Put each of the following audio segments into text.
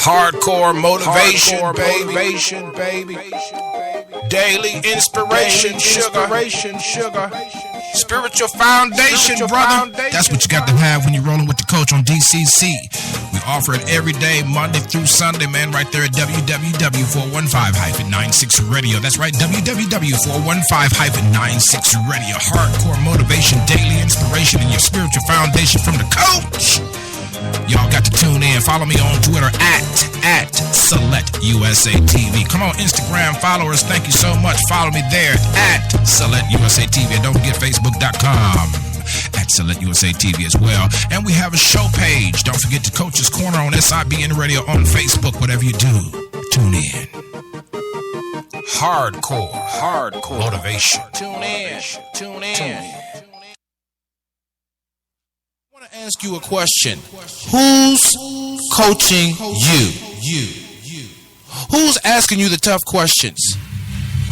Hardcore motivation, baby. Daily inspiration, sugar. Spiritual foundation, brother. That's what you got to have when you're rolling with the coach on DCC. We offer it every day, Monday through Sunday, man, right there at www.415-96radio. That's right, www.415-96radio. Hardcore motivation, daily inspiration, and your spiritual foundation from the coach. Y'all got to tune in. Follow me on Twitter at SelectUSATV. Come on, Instagram followers. Thank you so much. Follow me there at SelectUSATV. And don't forget Facebook.com at SelectUSATV as well. And we have a show page. Don't forget the Coach's Corner on SIBN Radio on Facebook. Whatever you do, tune in. Hardcore motivation. Tune in. I want to ask you a question. Who's coaching you? Who's asking you the tough questions?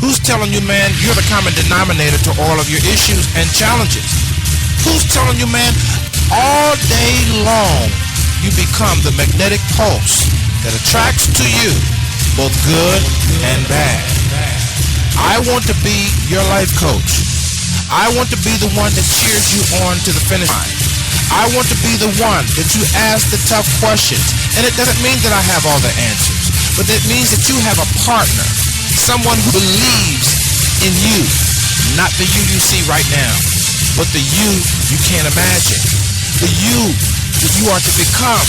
Who's telling you, man, you're the common denominator to all of your issues and challenges? Who's telling you, man, all day long you become the magnetic pulse that attracts to you both good and bad? I want to be your life coach. I want to be the one that cheers you on to the finish line. I want to be the one that you ask the tough questions. And it doesn't mean that I have all the answers, but it means that you have a partner, someone who believes in you, not the you see right now, but the you can't imagine, the you that you are to become,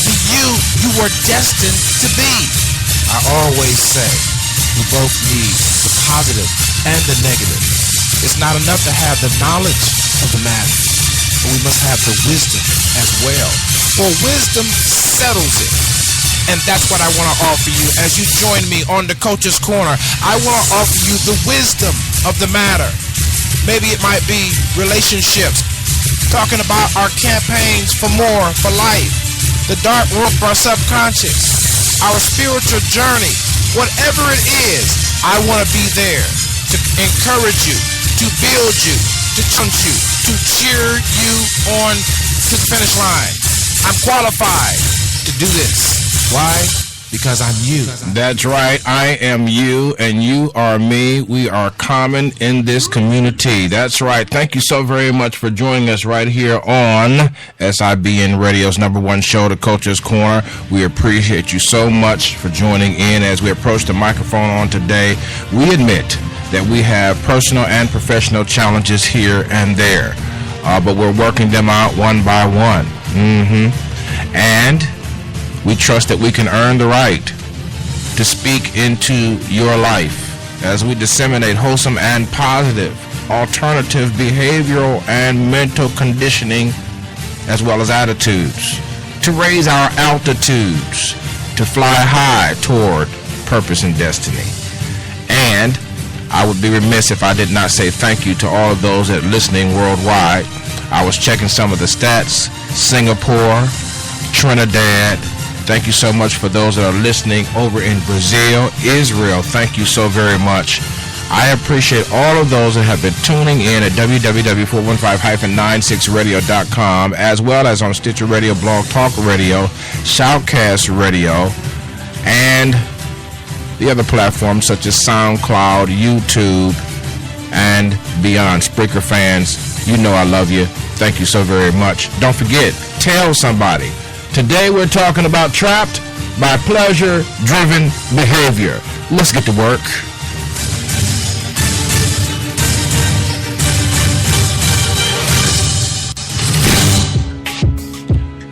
the you were destined to be. I always say we both need the positive and the negative. It's not enough to have the knowledge of the matter, but we must have the wisdom as well. For wisdom settles it. And that's what I want to offer you as you join me on the Coach's Corner. I want to offer you the wisdom of the matter. Maybe it might be relationships, talking about our campaigns for more, for life, the dark room of our subconscious, our spiritual journey. Whatever it is, I want to be there to encourage you, to build you, to challenge you, to cheer you on to the finish line. I'm qualified to do this. Why? Because I'm you. That's right. I am you, and you are me. We are common in this community. That's right. Thank you so very much for joining us right here on SIBN Radio's #1 show, The Coach's Corner. We appreciate you so much for joining in as we approach the microphone on today. We admit that we have personal and professional challenges here and there, but we're working them out one by one. And we trust that we can earn the right to speak into your life as we disseminate wholesome and positive alternative behavioral and mental conditioning as well as attitudes to raise our altitudes, to fly high toward purpose and destiny. And I would be remiss if I did not say thank you to all of those that are listening worldwide. I was checking some of the stats. Singapore, Trinidad. Thank you so much for those that are listening over in Brazil, Israel. Thank you so very much. I appreciate all of those that have been tuning in at www.415-96radio.com, as well as on Stitcher Radio, Blog Talk Radio, Shoutcast Radio, and the other platforms such as SoundCloud, YouTube, and beyond. Spreaker fans, you know I love you. Thank you so very much. Don't forget, tell somebody. Today we're talking about trapped by pleasure-driven behavior. Let's get to work.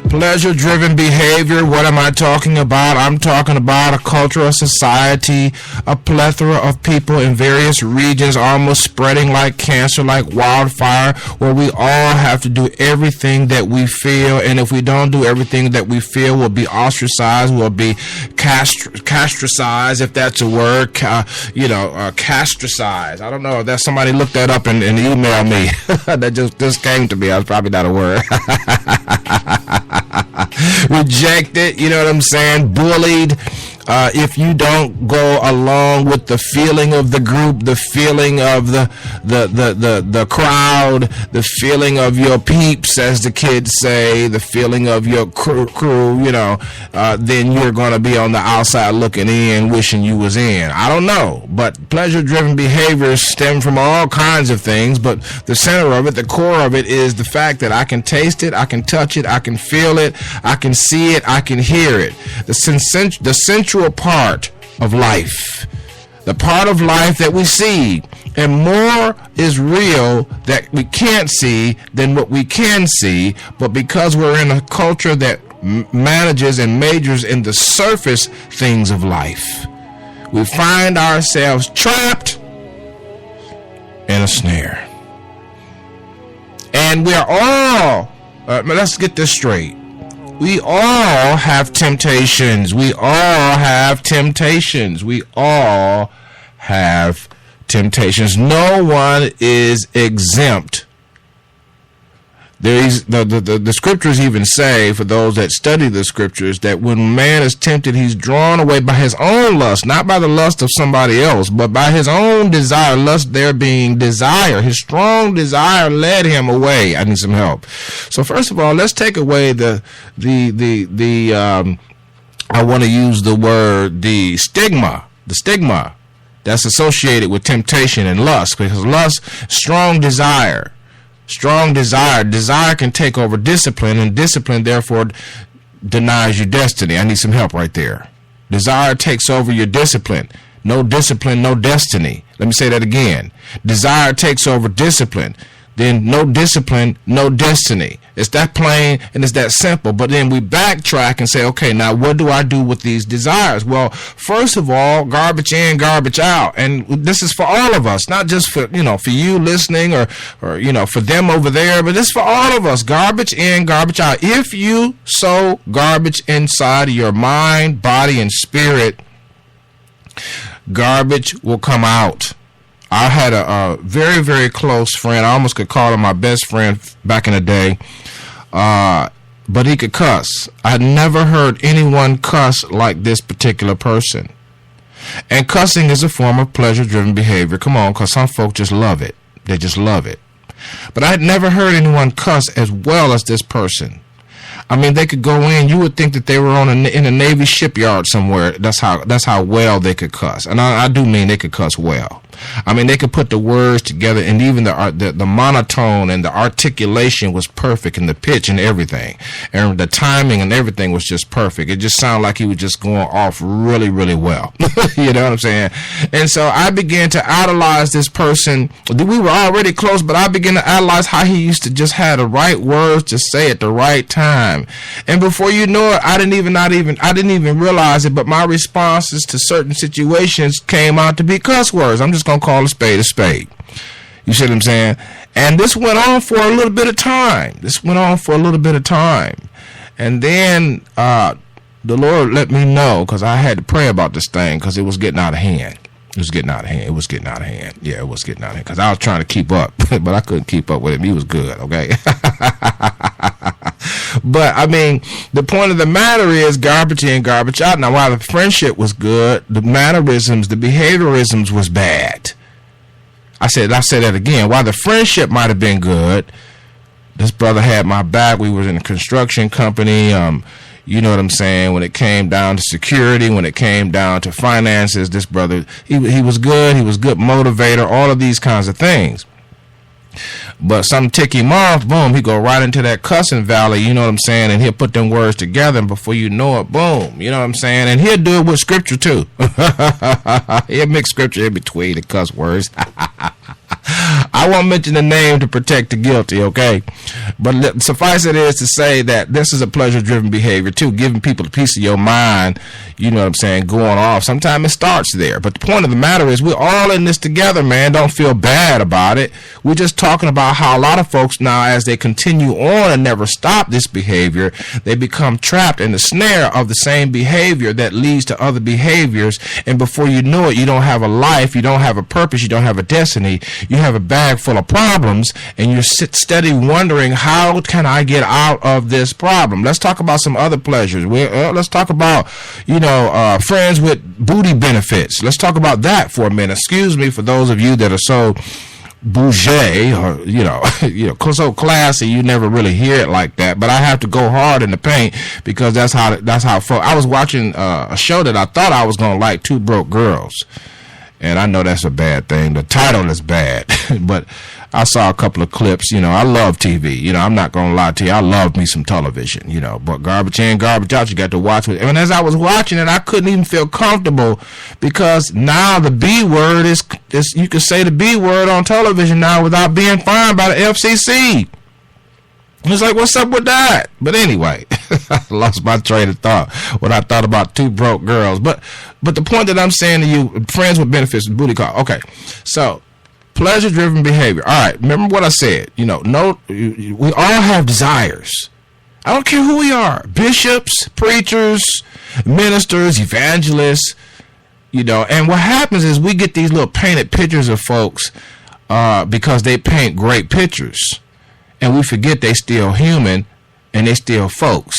Pleasure-driven behavior, what am I talking about? I'm talking about a culture, a society, a plethora of people in various regions almost spreading like cancer, like wildfire, where we all have to do everything that we feel, and if we don't do everything that we feel, we'll be ostracized, we'll be castricized, if that's a word, castricized. I don't know, that somebody looked that up and emailed me. That just came to me. That's probably not a word. Rejected, you know what I'm saying, bullied, if you don't go along with the feeling of the group, the feeling of the crowd, the feeling of your peeps, as the kids say, the feeling of your crew, then you're going to be on the outside looking in, wishing you was in. I don't know, but pleasure-driven behaviors stem from all kinds of things, but the center of it, the core of it, is the fact that I can taste it, I can touch it, I can feel it, I can see it, I can hear it. The central part of life, the part of life that we see, and more is real that we can't see than what we can see, but because we're in a culture that manages and majors in the surface things of life, we find ourselves trapped in a snare. And we're all, let's get this straight. We all have temptations. We all have temptations. We all have temptations. No one is exempt. The scriptures even say, for those that study the scriptures, that when man is tempted, he's drawn away by his own lust, not by the lust of somebody else, but by his own desire. Lust there being desire. His strong desire led him away. I need some help. So first of all, let's take away I want to use the word, the stigma that's associated with temptation and lust, because lust, strong desire. Desire can take over discipline, and discipline therefore denies you destiny. I need some help right there. Desire takes over your discipline. No discipline, no destiny. Let me say that again. Desire takes over discipline. Then no discipline, no destiny. It's that plain and it's that simple. But then we backtrack and say, okay, now what do I do with these desires? Well, first of all, garbage in, garbage out. And this is for all of us, not just for, for you listening or for them over there, but it's for all of us. Garbage in, garbage out. If you sow garbage inside of your mind, body, and spirit, garbage will come out. I had a very, very close friend. I almost could call him my best friend back in the day. But he could cuss. I had never heard anyone cuss like this particular person. And cussing is a form of pleasure-driven behavior. Come on, because some folk just love it. They just love it. But I had never heard anyone cuss as well as this person. I mean, they could go in. You would think that they were in a Navy shipyard somewhere. That's how well they could cuss. And I do mean they could cuss well. I mean, they could put the words together, and even the monotone and the articulation was perfect, and the pitch and everything, and the timing and everything was just perfect. It just sounded like he was just going off really, really well. You know what I'm saying? And so I began to idolize this person. We were already close, but I began to idolize how he used to just have the right words to say at the right time. And before you know it, I didn't even realize it, but my responses to certain situations came out to be cuss words. I'm just gonna call a spade a spade. You see what I'm saying? And this went on for a little bit of time. And then the Lord let me know, because I had to pray about this thing, because it was getting out of hand. Yeah, it was getting out of hand, because I was trying to keep up, but I couldn't keep up with him. He was good, okay? But, I mean, the point of the matter is garbage in, garbage out. Now, while the friendship was good, the mannerisms, the behaviorisms was bad. I said that again. While the friendship might have been good, this brother had my back. We were in a construction company. You know what I'm saying? When it came down to security, when it came down to finances, this brother, he was good. He was good motivator, all of these kinds of things. But something tick him off, boom, he go right into that cussing valley, you know what I'm saying? And he'll put them words together, and before you know it, boom, you know what I'm saying? And he'll do it with scripture too. He'll mix scripture in between the cuss words. I won't mention the name to protect the guilty, okay? But suffice it is to say that this is a pleasure-driven behavior too, giving people a piece of your mind, you know what I'm saying, going off. Sometimes it starts there. But the point of the matter is we're all in this together, man. Don't feel bad about it. We're just talking about how a lot of folks now, as they continue on and never stop this behavior, they become trapped in the snare of the same behavior that leads to other behaviors. And before you know it, you don't have a life, you don't have a purpose, you don't have a destiny. You have a bad bag full of problems, and you're steady wondering, how can I get out of this problem? Let's talk about some other pleasures. Let's talk about, friends with booty benefits. Let's talk about that for a minute. Excuse me for those of you that are so bougie, or so classy, you never really hear it like that. But I have to go hard in the paint because that's how I was watching a show that I thought I was gonna like, Two Broke Girls, and I know that's a bad thing. The title is bad, but I saw a couple of clips. I love TV. I'm not gonna lie to you. I love me some television. But garbage in, garbage out. You got to watch it. And as I was watching it, I couldn't even feel comfortable because now the B word is you can say the B word on television now without being fined by the FCC. It's like, what's up with that? But anyway, I lost my train of thought when I thought about Two Broke Girls. But the point that I'm saying to you, friends with benefits, booty call. Okay, so pleasure-driven behavior. All right, remember what I said. We all have desires. I don't care who we are. Bishops, preachers, ministers, evangelists, and what happens is we get these little painted pictures of folks because they paint great pictures. And we forget they still human and they still folks.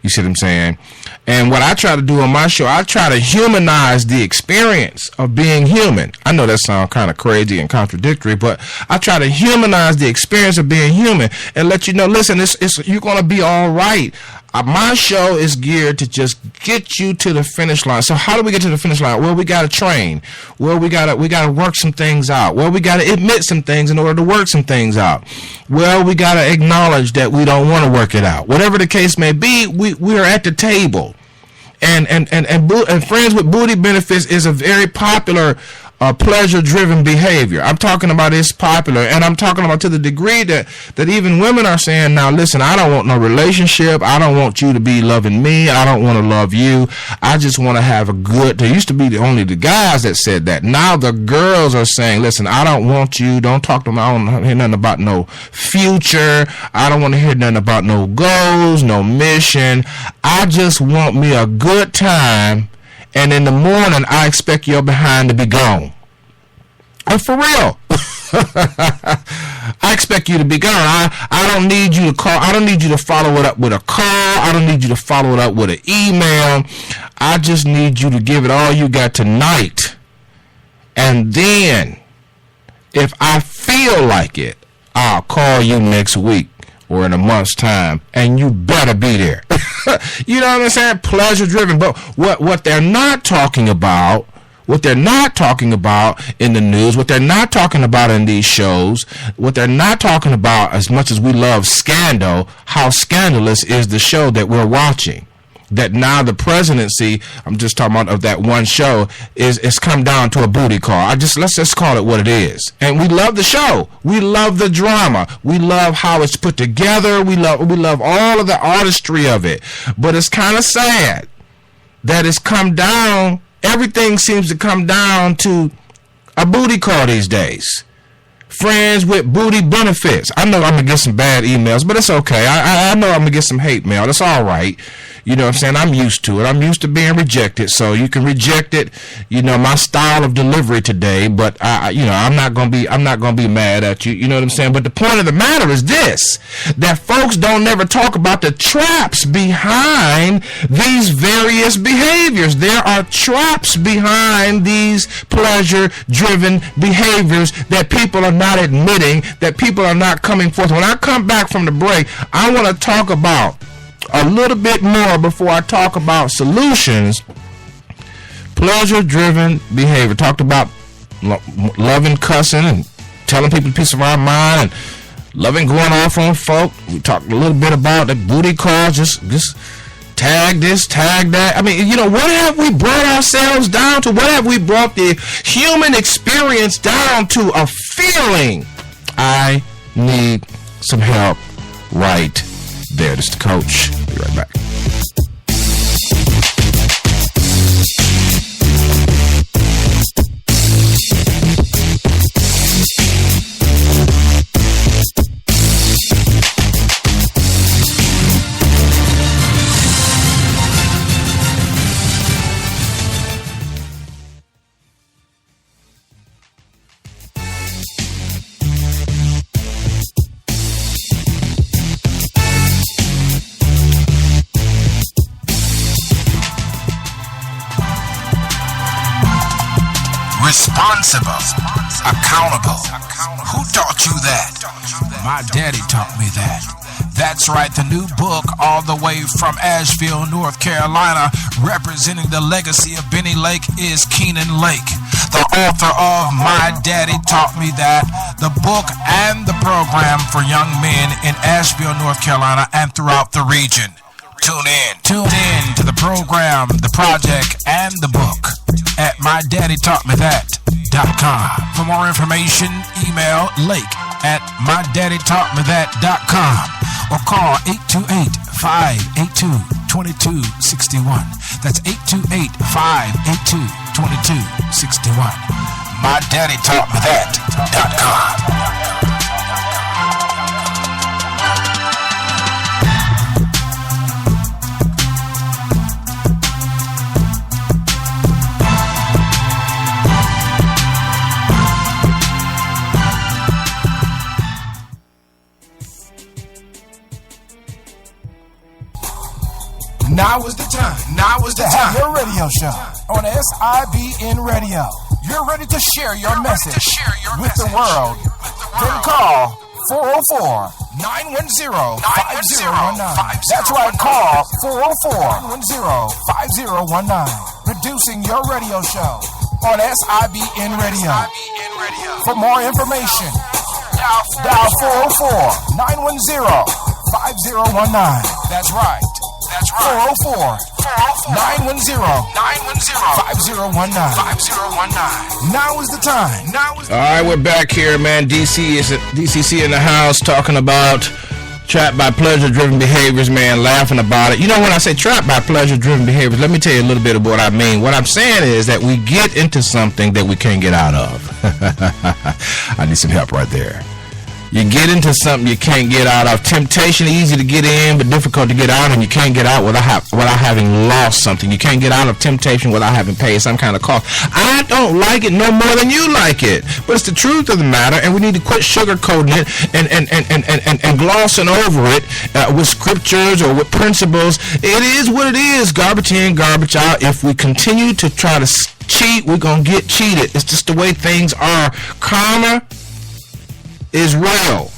You see what I'm saying? And what I try to do on my show, I try to humanize the experience of being human. I know that sounds kind of crazy and contradictory, but I try to humanize the experience of being human and let you know, listen, you're going to be all right. My show is geared to just get you to the finish line. So how do we get to the finish line? Well, we got to train. Well, we got to work some things out. Well, we got to admit some things in order to work some things out. Well, we got to acknowledge that we don't want to work it out. Whatever the case may be, we are at the table. And friends with booty benefits is a very popular pleasure-driven behavior. I'm talking about it's popular, and I'm talking about to the degree that even women are saying, now listen, I don't want no relationship. I don't want you to be loving me. I don't want to love you. I just want to have a good. There used to be only the guys that said that. Now the girls are saying, listen, I don't want you. Don't talk to me. I don't hear nothing about no future. I don't want to hear nothing about no goals, no mission. I just want me a good time. And in the morning, I expect your behind to be gone. And for real. I expect you to be gone. I don't need you to call. I don't need you to follow it up with a call. I don't need you to follow it up with an email. I just need you to give it all you got tonight. And then, if I feel like it, I'll call you next week or in a month's time, and you better be there. You know what I'm saying? Pleasure driven. But what they're not talking about, what they're not talking about in the news, what they're not talking about in these shows, what they're not talking about, as much as we love scandal, how scandalous is the show that we're watching. That now the presidency, I'm just talking about of that one show, is come down to a booty call. Let's just call it what it is. And we love the show. We love the drama. We love how it's put together. We love all of the artistry of it. But it's kind of sad that it's come down, everything seems to come down to a booty call these days. Friends with booty benefits. I know I'm going to get some bad emails, but it's okay. I know I'm going to get some hate mail. That's all right. You know what I'm saying? I'm used to it. I'm used to being rejected. So you can reject it, my style of delivery today, but I'm not going to be mad at you. You know what I'm saying? But the point of the matter is this, that folks don't never talk about the traps behind these various behaviors. There are traps behind these pleasure-driven behaviors that people are not admitting, that people are not coming forth. When I come back from the break, I want to talk about a little bit more before I talk about solutions. Pleasure-driven behavior. Talked about loving cussing and telling people a piece of our mind and loving going off on folk. We talked a little bit about the booty call, just tag this, tag that. I mean, what have we brought ourselves down to? What have we brought the human experience down to? A feeling. I need some help right there. This is the coach. Be right back. responsible, accountable. Who taught you that? My daddy taught me that. That's right, the new book, all the way from Asheville, North Carolina, representing the legacy of Benny Lake, is Keenan Lake, the author of My Daddy Taught Me That, the book and the program for young men in Asheville, North Carolina, and throughout the region. Tune in to the program, the project, and the book at mydaddytaughtmethat.com. For more information, email lake@mydaddytaughtmethat.com or call 828-582-2261. That's 828-582-2261. mydaddytaughtmethat.com. Now is the time. To have your radio show on SIBN Radio. You're ready to share your message with the world. Then call 404-910-5019. That's right, call 404-910-5019. Producing your radio show on SIBN Radio. For more information, dial 404-910-5019. That's right. 404-910-5019. Now is the time. All right, we're back here, man. DCC in the house talking about trapped by pleasure-driven behaviors, man, laughing about it. You know, when I say trapped by pleasure-driven behaviors, let me tell you a little bit of what I mean. What I'm saying is that we get into something that we can't get out of. I need some help right there. You get into something you can't get out of. Temptation, easy to get in, but difficult to get out, and you can't get out without having lost something. You can't get out of temptation without having paid some kind of cost. I don't like it no more than you like it, but it's the truth of the matter, and we need to quit sugarcoating it and glossing over it with scriptures or with principles. It is what it is, garbage in, garbage out. If we continue to try to cheat, we're going to get cheated. It's just the way things are. Karma is real.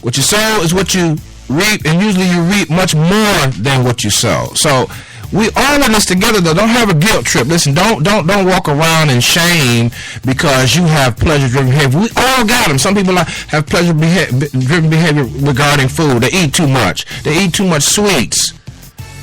What you sow is what you reap, and usually you reap much more than what you sow. So we all in this together, though. Don't have a guilt trip. Listen, don't walk around in shame because you have pleasure-driven behavior. We all got them. Some people have pleasure-driven behavior regarding food. They eat too much. They eat too much sweets.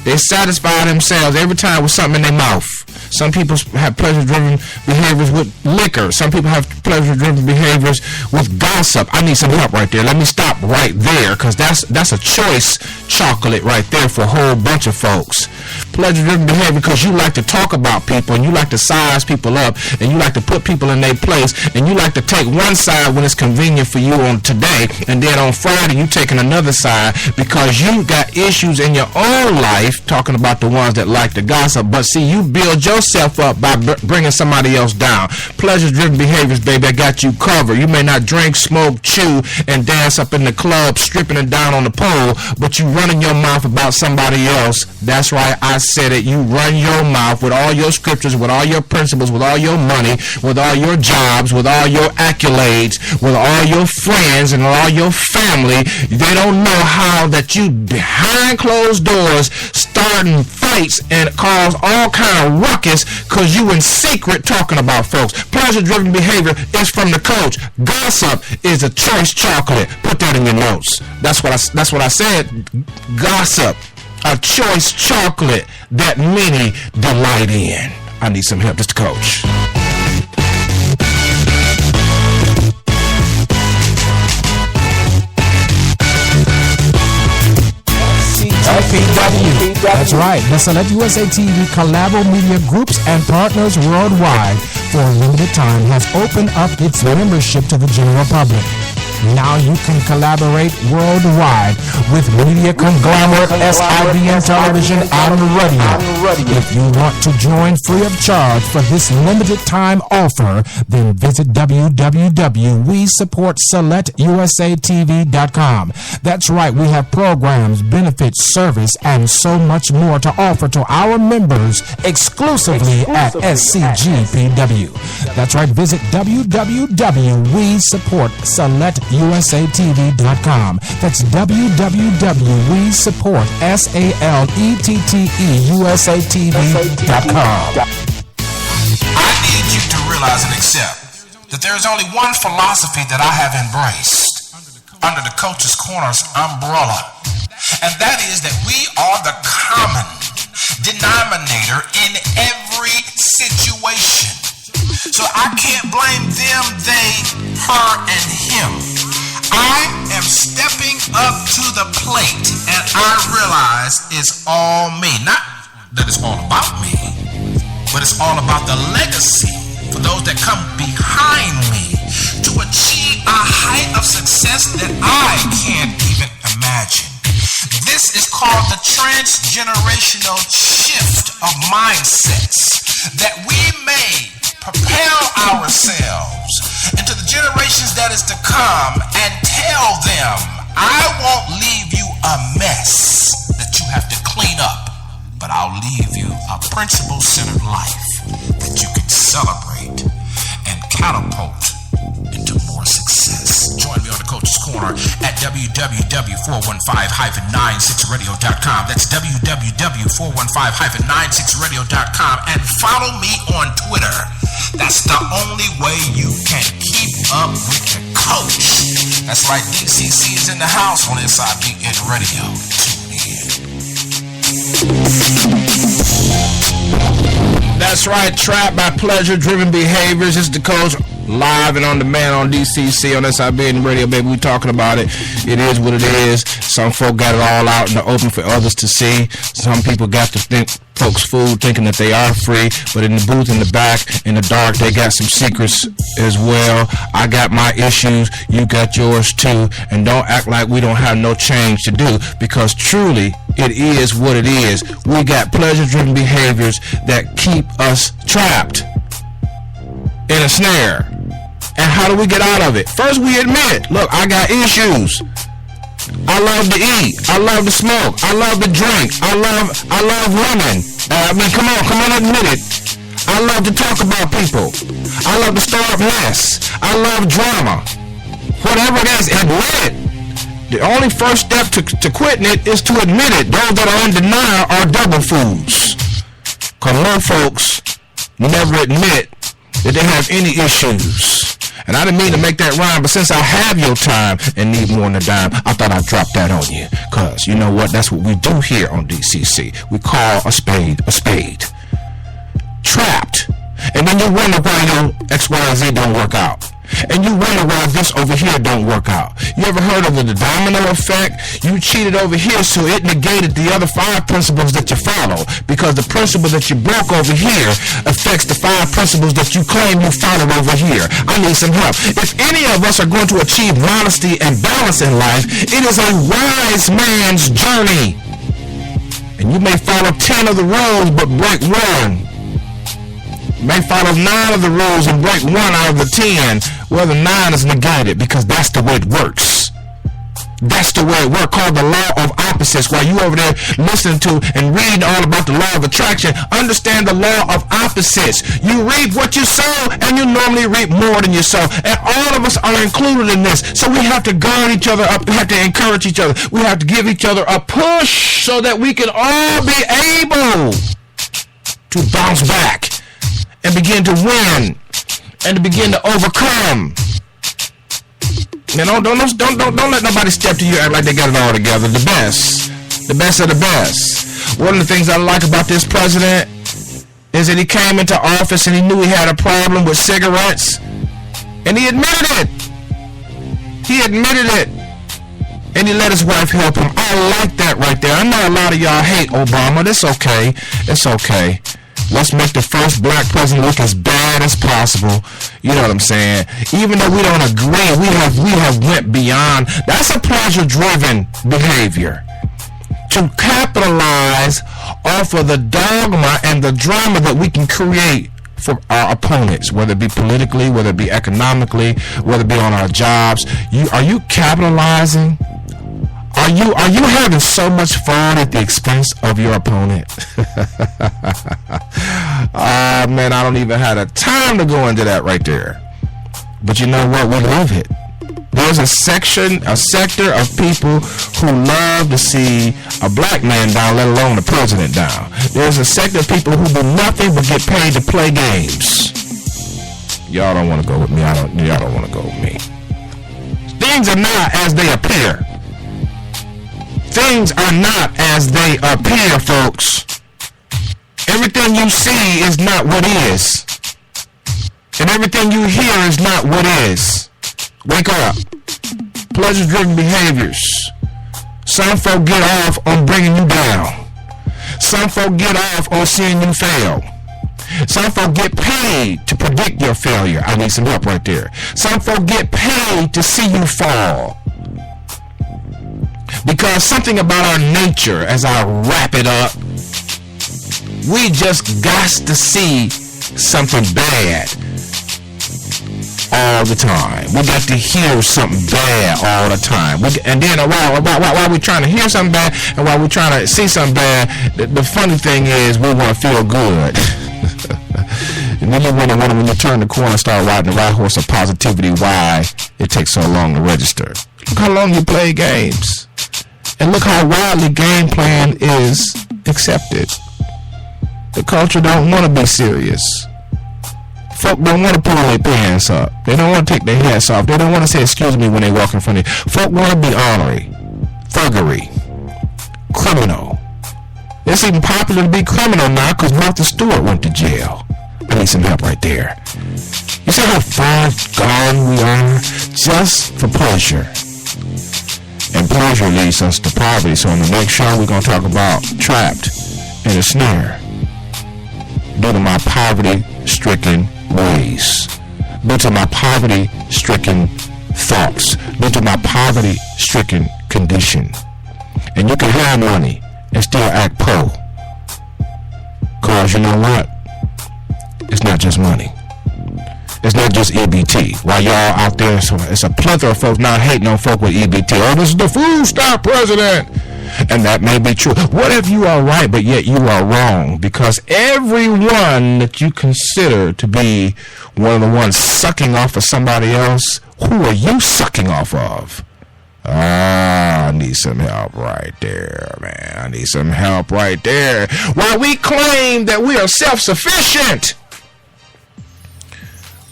They satisfy themselves every time with something in their mouth. Some people have pleasure-driven behaviors with liquor. Some people have pleasure-driven behaviors with gossip. I need some help right there. Let me stop right there, because that's a choice chocolate right there for a whole bunch of folks. Pleasure-driven behavior because you like to talk about people, and you like to size people up, and you like to put people in their place, and you like to take one side when it's convenient for you on today, and then on Friday you taking another side because you got issues in your own life, talking about the ones that like to gossip. But see, you build yourself up by bringing somebody else down. Pleasure-driven behaviors, baby, I got you covered. You may not drink, smoke, chew, and dance up in the club, stripping it down on the pole, but you running your mouth about somebody else. That's right, I said it. You run your mouth with all your scriptures, with all your principles, with all your money, with all your jobs, with all your accolades, with all your friends and all your family. They don't know how that you behind closed doors starting fights and cause all kind of ruckus because you in secret talking about folks. Pleasure-driven behavior is from the coach. Gossip is a choice chocolate. Put that in your notes. That's what I said. Gossip, a choice chocolate that many delight in. I need some help. Just the coach. LPW. That's right. The Select USA TV Collabo Media Groups and Partners Worldwide for a limited time has opened up its membership to the general public. Now you can collaborate worldwide with media conglomerate SIBN Television and Radio. If you want to join free of charge for this limited time offer, then visit www.WeSupportSelectUSATV.com. That's right, we have programs, benefits, service, and so much more to offer to our members exclusively at SCGPW. That's right, visit www.WeSupportSelectUSATV.com. That's www.WeSupportSelectUSATV.com. I need you to realize and accept that there is only one philosophy that I have embraced under the Coach's Corner's umbrella, and that is that we are the common denominator in every situation. So I can't blame them, they, her, and him. I am stepping up to the plate, and I realize it's all me. Not that it's all about me, but it's all about the legacy for those that come behind me to achieve a height of success that I can't even imagine. This is called the transgenerational shift of mindsets, that we may propel ourselves into the generations that is to come and tell them, I won't leave you a mess that you have to clean up, but I'll leave you a principle-centered life that you can celebrate and catapult into more success. Join me on the Coach's Corner at www.415-96radio.com. That's www.415-96radio.com, and follow me on Twitter. That's the only way you can keep up with the coach. That's right, DCC is in the house on SIBN Radio. Tune in. That's right, trapped by pleasure-driven behaviors. It's the coach, live and on demand on DCC on SIBN Radio, baby. We talking about it. It is what it is. Some folk got it all out in the open for others to see. Some people got to think folks food thinking that they are free, but in the booth in the back, in the dark, they got some secrets as well. I got my issues, you got yours too, and don't act like we don't have no change to do, because truly it is what it is. We got pleasure-driven behaviors that keep us trapped in a snare. And how do we get out of it? First, we admit, look, I got issues. I love to eat. I love to smoke. I love to drink. I love women. Come on, admit it. I love to talk about people. I love to start mess. I love drama. Whatever it is, admit it. The only first step to quitting it is to admit it. Those that are in denial are double fools. Because most folks never admit that they have any issues. And I didn't mean to make that rhyme, but since I have your time and need more than a dime, I thought I'd drop that on you. Because you know what? That's what we do here on DCC. We call a spade a spade. Trapped. And then you wonder why your X, Y, and Z don't work out. And you wonder why this over here don't work out. You ever heard of the domino effect? You cheated over here, so it negated the other 5 principles that you follow, because the principle that you broke over here affects the 5 principles that you claim you followed over here. I need some help. If any of us are going to achieve honesty and balance in life, it is a wise man's journey. And you may follow 10 of the rules but break 1. May follow 9 of the rules and break 1 out of the 10. Well, the 9 is negated, because that's the way it works. That's the way it works, called the law of opposites. While you over there listening to and reading all about the law of attraction, understand the law of opposites. You reap what you sow, and you normally reap more than you sow. And all of us are included in this. So we have to guard each other up. We have to encourage each other. We have to give each other a push so that we can all be able to bounce back and begin to win, and to begin to overcome. And don't let nobody step to you and act like they got it all together. The best of the best. One of the things I like about this president is that he came into office and he knew he had a problem with cigarettes, and he admitted it. And he let his wife help him. I like that right there. I know a lot of y'all hate Obama. That's okay. It's okay. Let's make the first black president look as bad as possible. You know what I'm saying? Even though we don't agree, we have went beyond. That's a pleasure-driven behavior. To capitalize off of the dogma and the drama that we can create for our opponents, whether it be politically, whether it be economically, whether it be on our jobs. Are you capitalizing? Are you having so much fun at the expense of your opponent? Man, I don't even have the time to go into that right there. But you know what? We love it. There's a sector of people who love to see a black man down, let alone the president down. There's a sector of people who do nothing but get paid to play games. Y'all don't want to go with me. Y'all don't want to go with me. Things are not as they appear. Things are not as they appear, folks. Everything you see is not what is. And everything you hear is not what is. Wake up. Pleasure-driven behaviors. Some folk get off on bringing you down. Some folk get off on seeing you fail. Some folk get paid to predict your failure. I need some help right there. Some folk get paid to see you fall. Because something about our nature, as I wrap it up, we just got to see something bad all the time. We got to hear something bad all the time. And then while we're trying to hear something bad and while we're trying to see something bad, the funny thing is we want to feel good. And then you wonder when you turn the corner and start riding the right horse of positivity, why it takes so long to register. Look how long you play games. And look how widely game plan is accepted. The culture don't want to be serious. Folk don't want to pull their pants up. They don't want to take their hats off. They don't want to say excuse me when they walk in front of you. Folk want to be ornery, thuggery, criminal. It's even popular to be criminal now because Martha Stewart went to jail. I need some help right there. You see how far gone we are just for pleasure. And pleasure leads us to poverty. So on the next show, we're going to talk about trapped in a snare due to my poverty-stricken ways, due to my poverty-stricken thoughts, due to my poverty-stricken condition. And you can have money and still act poor. Because you know what? It's not just money. It's not just EBT. While y'all out there, it's a plethora of folks not hating on folk with EBT. Oh, this is the food stamp president. And that may be true. What if you are right, but yet you are wrong? Because everyone that you consider to be one of the ones sucking off of somebody else, who are you sucking off of? I need some help right there, man. I need some help right there. While we claim that we are self-sufficient,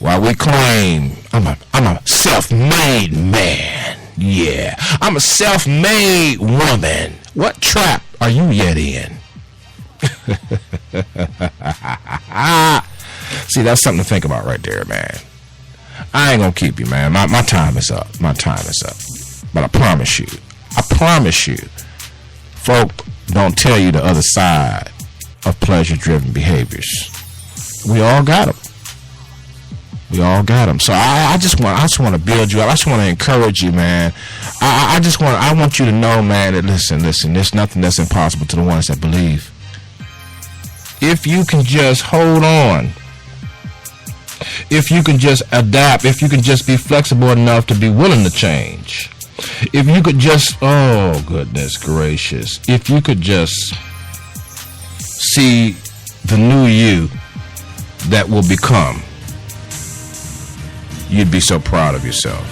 while we claim I'm a self-made man. Yeah, I'm a self-made woman. What trap are you yet in? See, that's something to think about right there, man. I ain't gonna keep you, man. My time is up. My time is up. But I promise you, folk don't tell you the other side of pleasure-driven behaviors. We all got them. We all got them. So I just want to build you up. I just want to encourage you, man. I want you to know, man, that listen, there's nothing that's impossible to the ones that believe. If you can just hold on, if you can just adapt, if you can just be flexible enough to be willing to change, if you could just, oh goodness gracious, if you could just see the new you that will become, you'd be so proud of yourself.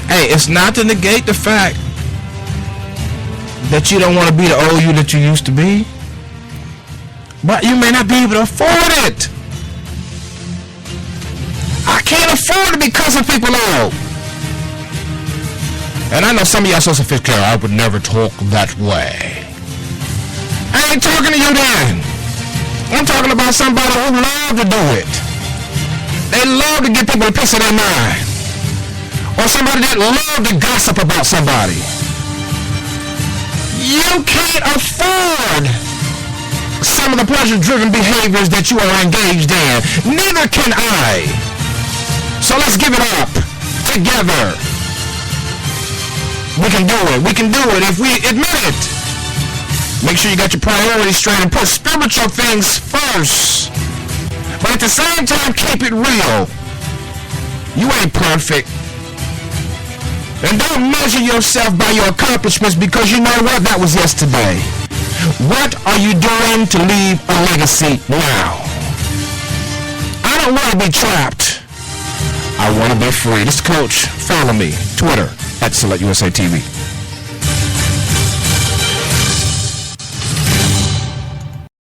Hey, it's not to negate the fact that you don't want to be the old you that you used to be, but you may not be able to afford it. I can't afford to be cussing people out. And I know some of y'all so sophisticated, I would never talk that way. I ain't talking to you then. I'm talking about somebody who love to do it. They love to get people a piece of their mind. Or somebody that love to gossip about somebody. You can't afford some of the pleasure-driven behaviors that you are engaged in. Neither can I. So let's give it up together. We can do it. We can do it if we admit it. Make sure you got your priorities straight and put spiritual things first. But at the same time, keep it real. You ain't perfect. And don't measure yourself by your accomplishments, because you know what? That was yesterday. What are you doing to leave a legacy now? I don't want to be trapped. I want to be free. This coach, follow me. Twitter @SelectUSA TV.